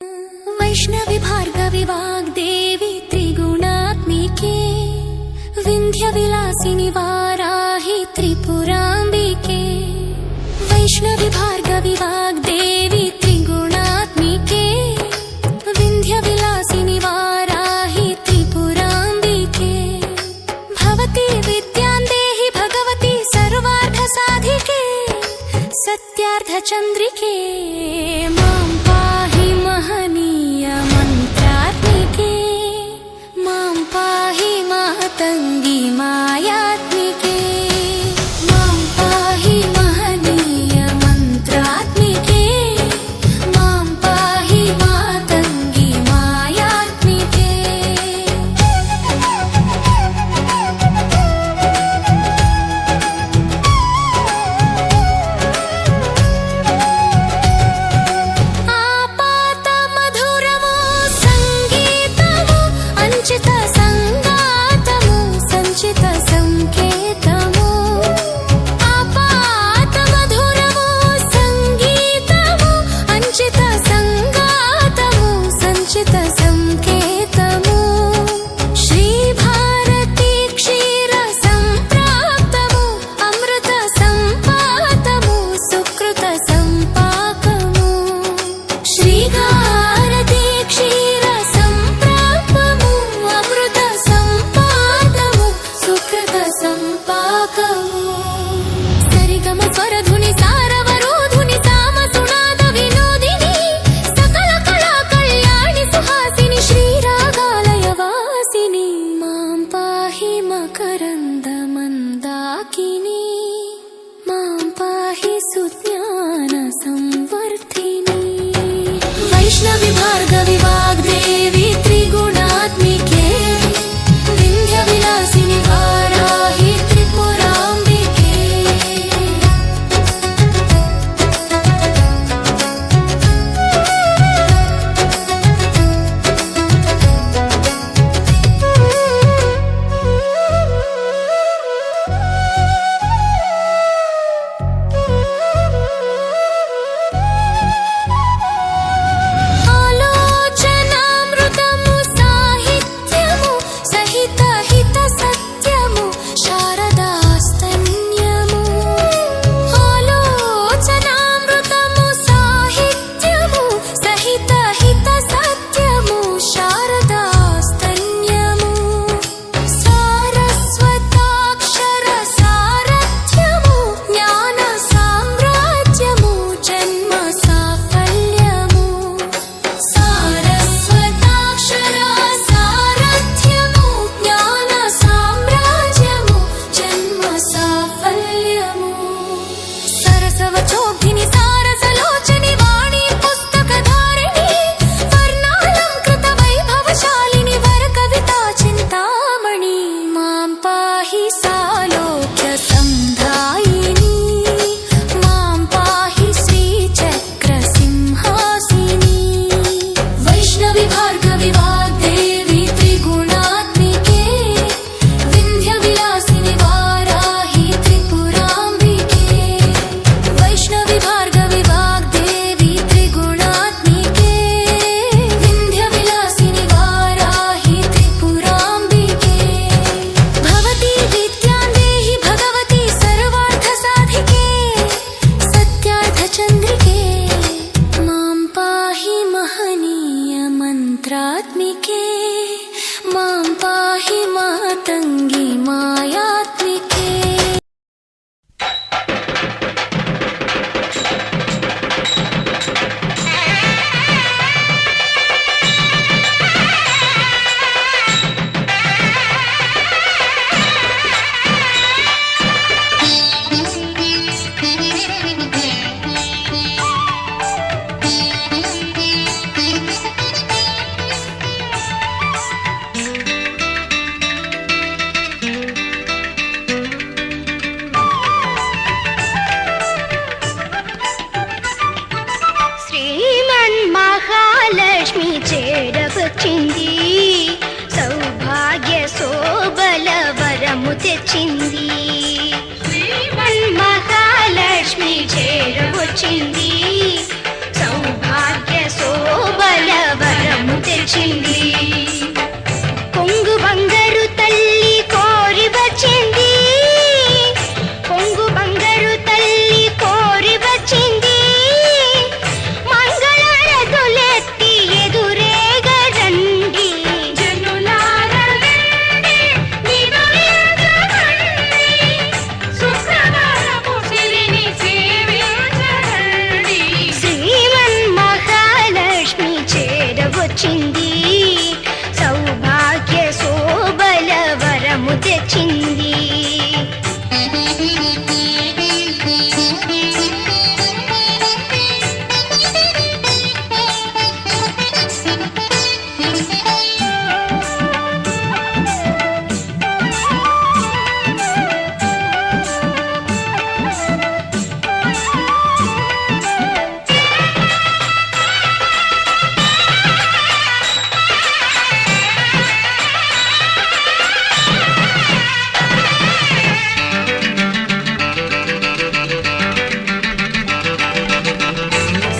वैष्णवी भार्गवी वाग्देवी त्रिगुणात्मिके विन्ध्यविलासिनि वाराहि त्रिपुराम्बिके वैष्णवी भार्गवी वाग्देवी त्रिगुणात्मिके विन्ध्यविलासिनि वाराहि त्रिपुराम्बिके भवती विद्यां देहि भगवती सर्वार्थसाधिके सत्यार्थचन्द्रिके मां पाहि महनीय मन्त्रात्मिके मां पाहि मातङ्गी मायात्मिके मां पाहि महनीय मन्त्रात्मिके मां पाहि मातङ्गी मायात्मिके वैष्णवी भार्गवी वाग्देवी त्रिगुणात्मिके विन्ध्यविलासिनि वाराहि त्रिपुराम्बिके मन्त्रात्मिके मां पाहि मातङ्गी मायात्मिके లక్ష్మి చేరవచ్చింది సౌభాగ్య శోభల వరము తెచ్చింది శ్రీమన్ మహాలక్ష్మి చేరవచ్చింది సౌభాగ్య శోభల తెచ్చింది. కొంగు బంగారు తల్లి కోరి వచ్చింది, కొంగు బంగారు తల్లి కోరి వచ్చింది. మంగళారతులెత్తి ఎదురేగా రండి, జనులారా రండి, నిదురించకండి, శుక్రవారపు సిరిని సేవించరండి. శ్రీమన్మహాలక్ష్మి చేరవచ్చింది, సౌభాగ్య శోభల వరము తెచ్చింది.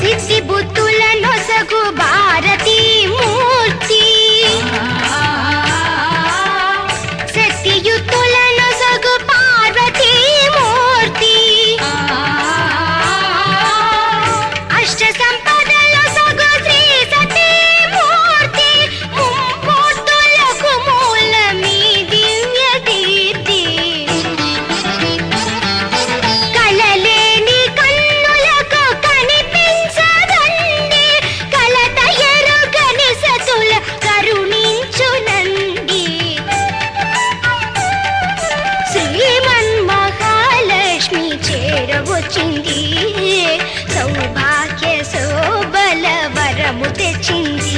సిద్ధి బుద్ధుల నొసగు భారతీ మూర్తి, శక్తియుక్తుల నొసగు పార్వతీ మూర్తి, అష్ట సంపదల సగు శ్రీ సతీ మూర్తి, ముమ్మూర్తులకు మూలమీ దివ్య దీప్తి. కలలేని కన్నులకు కనిపించదండి, కలత ఎరుగని సతుల కరుణించునండి. శ్రీమన్మహాలక్ష్మి చేరవచ్చింది, సౌభాగ్య శోభల వరము తెచ్చింది.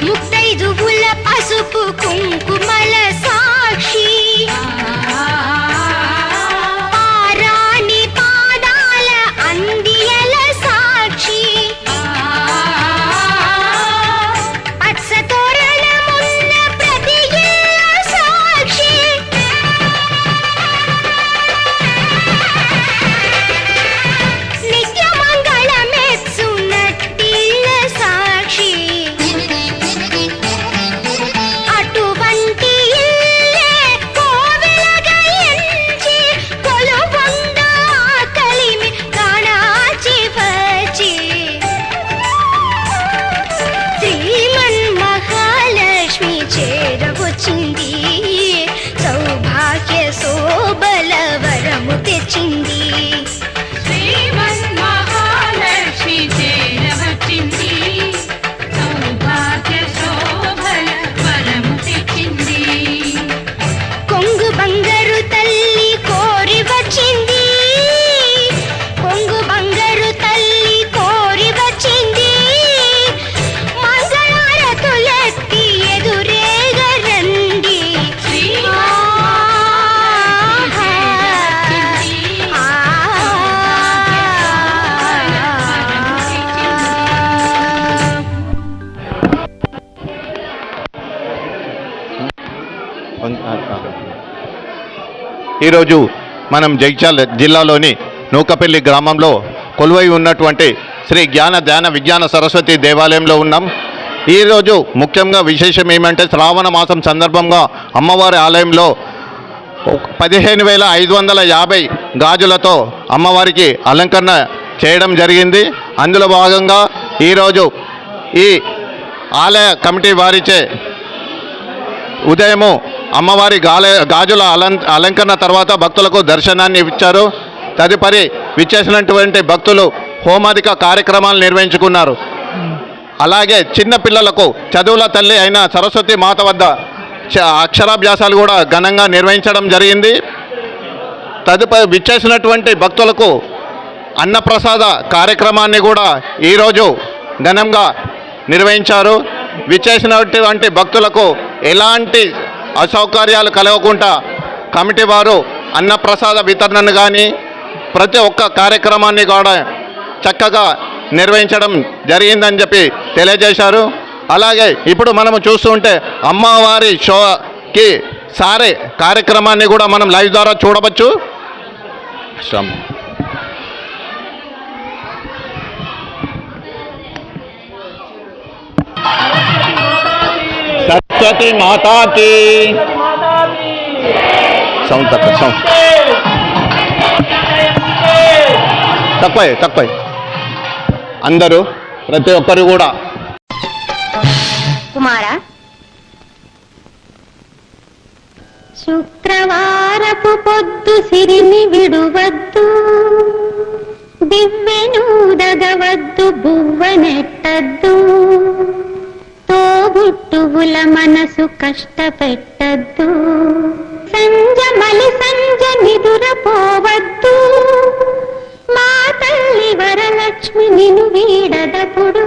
ముత్తైదువుల పసుపు కుంకుమల సాక్షి, పారాణి పాదాల అందియల సాక్షి, పచ్చ తోరణమున్న ప్రతి ఇల్ల సాక్షి, నిత్య మంగళమెత్సునట్టిల్ల సాక్షి. అటువంటి ఇల్లే కోవెలగా ఎంచి, కొలువొంద కలిమి కాణాచి వచ్చి. శ్రీమన్మహాలక్ష్మి చేరవచ్చింది, సౌభాగ్య శోభల వరము తెచ్చింది. శ్రీమన్మహాలక్ష్మి చేరవచ్చింది, సౌభాగ్య శోభల వరము తెచ్చింది. కొంగు బంగారు తల్లి కోరి వచ్చింది, కొంగు బంగారు తల్లి కోరి వచ్చింది. మంగళారతులెత్తి ఎదురేగా రండి, ఈరోజు మనం జగిత్యాల జిల్లాలోని నూకపల్లి గ్రామంలో కొలువై ఉన్నటువంటి శ్రీ జ్ఞాన ధ్యాన విజ్ఞాన సరస్వతి దేవాలయంలో ఉన్నాం. ఈరోజు ముఖ్యంగా విశేషం ఏమంటే శ్రావణ మాసం సందర్భంగా అమ్మవారి ఆలయంలో 15,550 గాజులతో అమ్మవారికి అలంకరణ చేయడం జరిగింది. అందులో భాగంగా ఈరోజు ఈ ఆలయ కమిటీ వారిచే ఉదయము అమ్మవారి గాజుల అలంకరణ తర్వాత భక్తులకు దర్శనాన్ని ఇచ్చారు. తదుపరి విచ్చేసినటువంటి భక్తులు హోమాదిక కార్యక్రమాలు నిర్వహించుకున్నారు. అలాగే చిన్న పిల్లలకు చదువుల తల్లి అయిన సరస్వతి మాత వద్ద అక్షరాభ్యాసాలు కూడా ఘనంగా నిర్వహించడం జరిగింది. తదుపరి విచ్చేసినటువంటి భక్తులకు అన్నప్రసాద కార్యక్రమాన్ని కూడా ఈరోజు ఘనంగా నిర్వహించారు. విచ్చేసినటువంటి భక్తులకు ఎలాంటి అసౌకర్యాలు కలగకుండా కమిటీ వారు అన్నప్రసాద వితరణను కానీ ప్రతి ఒక్క కార్యక్రమాన్ని కూడా చక్కగా నిర్వహించడం జరిగిందని చెప్పి తెలియజేశారు. అలాగే ఇప్పుడు మనము చూస్తుంటే అమ్మవారి షోకి సారే కార్యక్రమాన్ని కూడా మనం లైవ్ ద్వారా చూడవచ్చు. సరస్వతి మాతాకి సౌండ్ తక్కువ అందరూ ప్రతి ఒక్కరు కూడా కుమారా, శుక్రవారపు పొద్దు సిరిని విడువద్దు, దివ్వెనూదగవద్దు, బువ్వనెట్టద్దు, తోబుట్టువుల మనసు కష్టపెట్టద్దు, సంజ నిదురపోవద్దు, మా తల్లి వరలక్ష్మి నిన్ను వీడదపుడు.